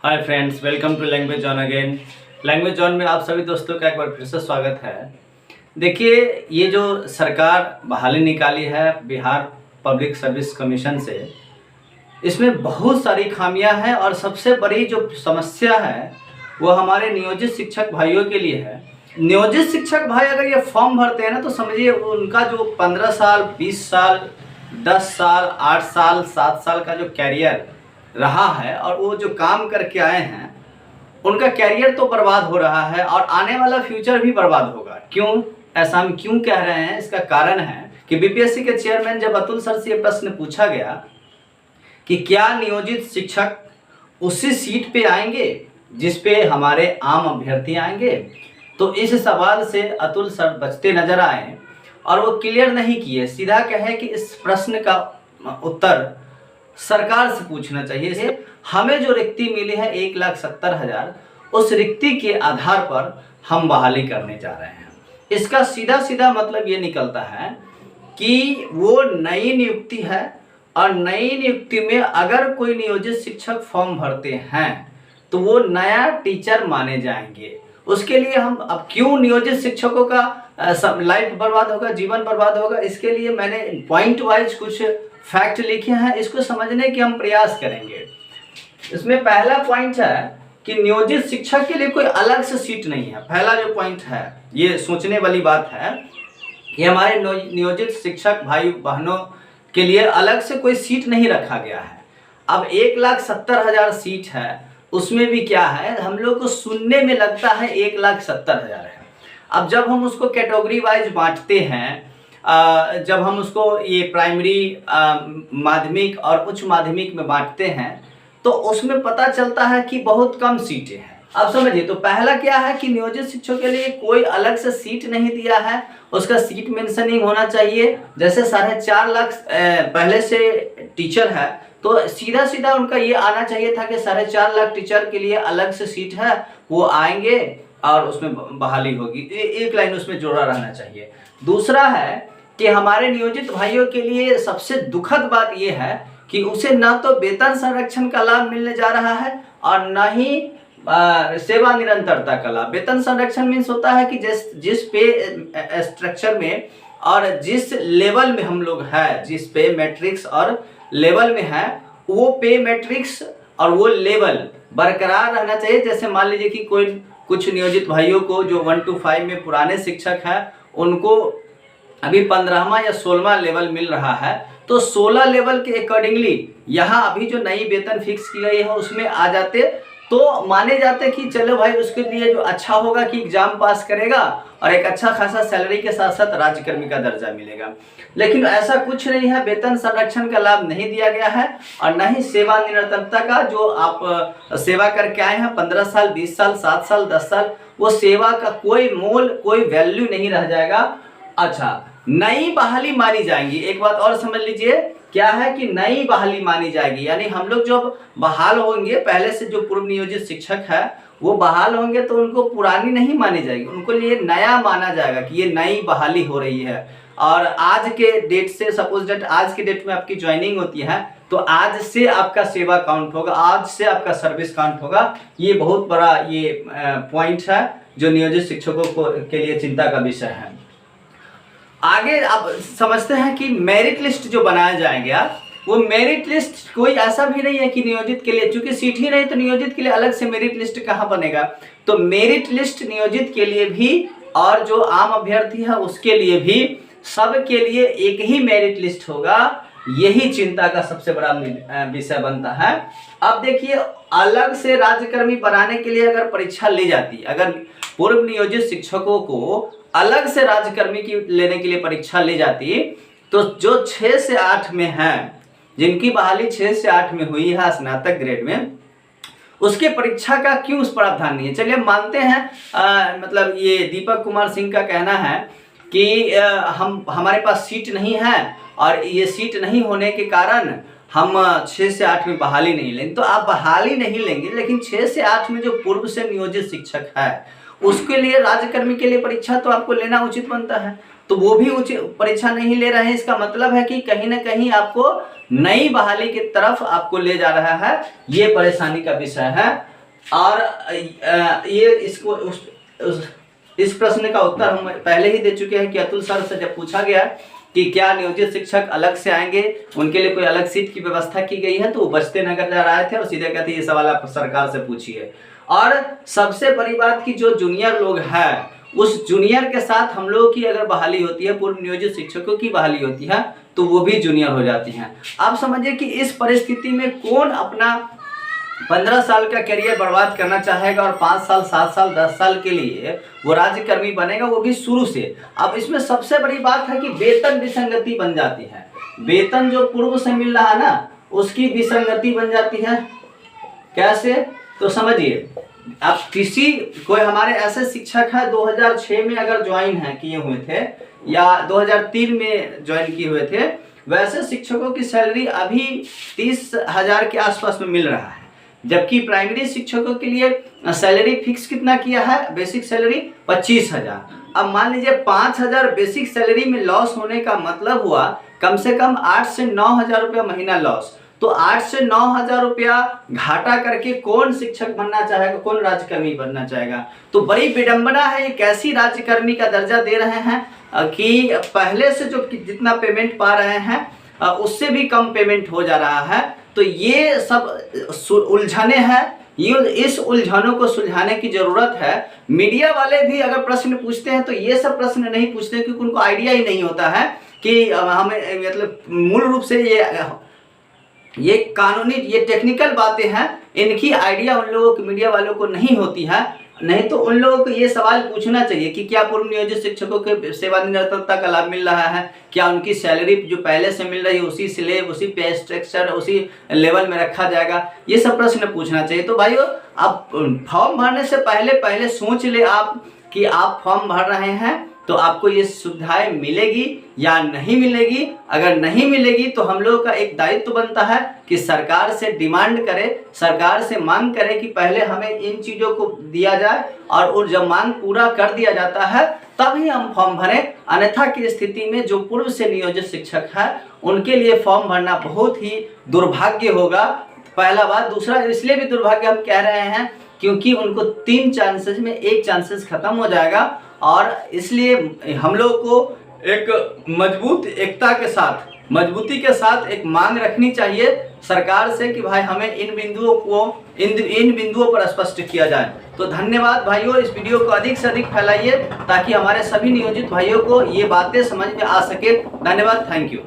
Hi friends, welcome to language on again. Language on में आप सभी दोस्तों का एक बार फिर से स्वागत है। देखिए, ये जो सरकार बहाली निकाली है बिहार पब्लिक सर्विस कमीशन से, इसमें बहुत सारी खामियां हैं और सबसे बड़ी जो समस्या है वो हमारे नियोजित शिक्षक भाइयों के लिए है। नियोजित शिक्षक भाई अगर ये फॉर्म भरते हैं ना, तो समझिए उनका जो 15 साल, 20 साल, 10 साल, 8 साल, 7 साल का जो कैरियर रहा है और वो जो काम करके आए हैं, उनका कैरियर तो बर्बाद हो रहा है और आने वाला फ्यूचर भी बर्बाद होगा। क्यों? ऐसा हम क्यों कह रहे हैं? इसका कारण है कि बीपीएससी के चेयरमैन जब अतुल सर से ये प्रश्न पूछा गया कि क्या नियोजित शिक्षक उसी सीट पे आएंगे जिस पे हमारे आम अभ्यर्थी आएंगे, तो इस सवाल से अतुल सर बचते नजर आए और वो क्लियर नहीं किए। सीधा कहे कि इस प्रश्न का उत्तर सरकार से पूछना चाहिए। हमें जो रिक्ति मिली है 1,70,000, उस रिक्ति के आधार पर हम बहाली करने जा रहे हैं। इसका सीधा सीधा मतलब ये निकलता है कि वो नई नियुक्ति है और नई नियुक्ति में अगर कोई नियोजित शिक्षक फॉर्म भरते हैं तो वो नया टीचर माने जाएंगे। उसके लिए हम अब क्यों नियोजित शिक्षकों का लाइफ बर्बाद होगा, जीवन बर्बाद होगा, इसके लिए मैंने पॉइंट वाइज कुछ फैक्ट लिखे हैं। इसको समझने के हम प्रयास करेंगे। इसमें पहला पॉइंट है कि नियोजित शिक्षक के लिए कोई अलग से सीट नहीं है। पहला जो पॉइंट है, ये सोचने वाली बात है कि हमारे नियोजित शिक्षक भाई बहनों के लिए अलग से कोई सीट नहीं रखा गया है। अब 1,70,000 सीट है, उसमें भी क्या है, हम लोग को सुनने में लगता है 1,70,000 है। अब जब हम उसको कैटेगरी वाइज बांटते हैं, जब हम उसको ये प्राइमरी, माध्यमिक और उच्च माध्यमिक में बांटते हैं, तो उसमें पता चलता है कि बहुत कम सीटें हैं। अब समझिए, तो पहला क्या है कि नियोजित शिक्षकों के लिए कोई अलग से सीट नहीं दिया है। उसका सीट मेंशनिंग होना चाहिए। जैसे 4.5 लाख पहले से टीचर है, तो सीधा सीधा उनका ये आना चाहिए था कि 4.5 लाख टीचर के लिए अलग से सीट है, वो आएंगे और उसमें बहाली होगी। एक लाइन उसमें जोड़ा रहना चाहिए। दूसरा है कि हमारे नियोजित भाइयों के लिए सबसे दुखद बात यह है कि उसे न तो वेतन संरक्षण का लाभ मिलने जा रहा है और न ही सेवा निरंतरता का लाभ। वेतन संरक्षण मीन्स होता है कि जिस पे स्ट्रक्चर में और जिस लेवल में हम लोग है, जिस पे मैट्रिक्स और लेवल में है, वो पे मैट्रिक्स और वो लेवल बरकरार रहना चाहिए। जैसे मान लीजिए कि कोई कुछ नियोजित भाइयों को जो 1 to 5 में पुराने शिक्षक हैं, उनको अभी 15वां या 16वां लेवल मिल रहा है, तो 16 लेवल के अकॉर्डिंगली यहाँ अभी जो नई वेतन फिक्स की गई है उसमें आ जाते, तो माने जाते कि चलो भाई, उसके लिए जो अच्छा होगा कि एग्जाम पास करेगा और एक अच्छा खासा सैलरी के साथ साथ राज्यकर्मी का दर्जा मिलेगा। लेकिन ऐसा कुछ नहीं है। वेतन संरक्षण का लाभ नहीं दिया गया है और न ही सेवा निरंतरता का। जो आप सेवा करके आए हैं 15 साल, 20 साल, 7 साल, 10 साल, वो सेवा का कोई मोल, कोई वैल्यू नहीं रह जाएगा। अच्छा, नई बहाली मानी जाएंगी। एक बात और समझ लीजिए, क्या है कि नई बहाली मानी जाएगी, यानी हम लोग जब बहाल होंगे, पहले से जो पूर्व नियोजित शिक्षक है वो बहाल होंगे, तो उनको पुरानी नहीं मानी जाएगी, उनको लिए नया माना जाएगा कि ये नई बहाली हो रही है। और आज के डेट से, सपोज डेट आज के डेट में आपकी ज्वाइनिंग होती है, तो आज से आपका सेवा काउंट होगा, आज से आपका सर्विस काउंट होगा। ये बहुत बड़ा ये पॉइंट है जो नियोजित शिक्षकों के लिए चिंता का विषय है। आगे आप समझते हैं कि मेरिट लिस्ट जो बनाया जाएगा, वो मेरिट लिस्ट कोई ऐसा भी नहीं है कि नियोजित के लिए, चूंकि सीट ही नहीं तो नियोजित के लिए अलग से मेरिट लिस्ट कहाँ बनेगा। तो मेरिट लिस्ट नियोजित के लिए भी और जो आम अभ्यर्थी है उसके लिए भी, सब के लिए एक ही मेरिट लिस्ट होगा। यही चिंता का सबसे बड़ा विषय बनता है। अब देखिए, अलग से राज्यकर्मी बनाने के लिए अगर परीक्षा ली जाती, अगर पूर्व नियोजित शिक्षकों को अलग से राज्यकर्मी की लेने के लिए परीक्षा ली जाती, तो जो 6 से 8 में है, जिनकी बहाली 6 से 8 में हुई है स्नातक ग्रेड में, उसके परीक्षा का क्यों उस प्रावधान नहीं है। चलिए मानते हैं, मतलब ये दीपक कुमार सिंह का कहना है कि हमारे पास सीट नहीं है और ये सीट नहीं होने के कारण हम 6 से 8 में बहाली नहीं लेंगे। तो आप बहाली नहीं लेंगे, लेकिन 6 से 8 में जो पूर्व से नियोजित शिक्षक है उसके लिए, राज्यकर्मी के लिए परीक्षा तो आपको लेना उचित बनता है, तो वो भी उचित परीक्षा नहीं ले रहे हैं। इसका मतलब है कि कहीं ना कहीं आपको नई बहाली की तरफ आपको ले जा रहा है। ये परेशानी का विषय है। और ये इस प्रश्न का उत्तर हम पहले ही दे चुके हैं कि अतुल सर से जब पूछा गया कि क्या नियोजित शिक्षक अलग से आएंगे, उनके लिए कोई अलग सीट की व्यवस्था की गई है, तो वो बचते नगर जा रहे थे और सीधे कहते ये सवाल आप सरकार से पूछिए। और सबसे बड़ी बात कि जो जूनियर लोग हैं उस जूनियर के साथ हम लोगों की अगर बहाली होती है, पूर्व नियोजित शिक्षकों की बहाली होती है, तो वो भी जूनियर हो जाती हैं। आप समझिए कि इस परिस्थिति में कौन अपना 15 साल का करियर बर्बाद करना चाहेगा और 5 साल 7 साल 10 साल के लिए वो राज्यकर्मी बनेगा, वो भी शुरू से। अब इसमें सबसे बड़ी बात है कि वेतन विसंगति बन जाती है। वेतन जो पूर्व से मिल रहा है ना, उसकी विसंगति बन जाती है। कैसे? तो समझिए, अब किसी कोई हमारे ऐसे शिक्षक है 2006 में अगर ज्वाइन है किए हुए थे या 2003 में ज्वाइन किए हुए थे, वैसे शिक्षकों की सैलरी अभी 30,000 के आसपास में मिल रहा है, जबकि प्राइमरी शिक्षकों के लिए सैलरी फिक्स कितना किया है, बेसिक सैलरी 25,000। अब मान लीजिए 5,000 बेसिक सैलरी में लॉस होने का मतलब हुआ कम से कम 8 से 9,000 रुपया महीना लॉस। तो 8 से 9,000 रुपया घाटा करके कौन शिक्षक बनना चाहेगा, कौन राज्यकर्मी बनना चाहेगा? तो बड़ी विडंबना है, ये कैसी राज्यकर्मी का दर्जा दे रहे हैं कि पहले से जो जितना पेमेंट पा रहे हैं उससे भी कम पेमेंट हो जा रहा है। तो ये सब उलझने हैं, ये इस उलझनों को सुलझाने की जरूरत है। मीडिया वाले भी अगर प्रश्न पूछते हैं तो ये सब प्रश्न नहीं पूछते क्योंकि उनको आइडिया ही नहीं होता है कि हमें मतलब मूल रूप से ये कानूनी, ये टेक्निकल बातें हैं, इनकी आइडिया उन लोगों की, मीडिया वालों को नहीं होती है। नहीं तो उन लोगों को ये सवाल पूछना चाहिए कि क्या पूर्व नियोजित शिक्षकों के सेवानिवृत्तता का लाभ मिल रहा है, क्या उनकी सैलरी जो पहले से मिल रही है उसी स्लेब, उसी पे स्ट्रक्चर, उसी लेवल में रखा जाएगा, ये सब प्रश्न पूछना चाहिए। तो भाइयों, आप फॉर्म भरने से पहले सोच ले आप कि आप फॉर्म भर रहे हैं तो आपको ये सुविधाएं मिलेगी या नहीं मिलेगी। अगर नहीं मिलेगी तो हम लोगों का एक दायित्व बनता है कि सरकार से डिमांड करें, सरकार से मांग करें कि पहले हमें इन चीज़ों को दिया जाए, और जब मांग पूरा कर दिया जाता है तभी हम फॉर्म भरें। अन्यथा की स्थिति में जो पूर्व से नियोजित शिक्षक हैं उनके लिए फॉर्म भरना बहुत ही दुर्भाग्य होगा। पहला बात। दूसरा, इसलिए भी दुर्भाग्य हम कह रहे हैं क्योंकि उनको 3 चांसेस में 1 चांसेस खत्म हो जाएगा, और इसलिए हम लोग को एक मजबूत एकता के साथ, मजबूती के साथ एक मांग रखनी चाहिए सरकार से कि भाई हमें इन बिंदुओं पर स्पष्ट किया जाए। तो धन्यवाद भाइयों, इस वीडियो को अधिक से अधिक फैलाइए ताकि हमारे सभी नियोजित भाइयों को ये बातें समझ में आ सके। धन्यवाद, थैंक यू।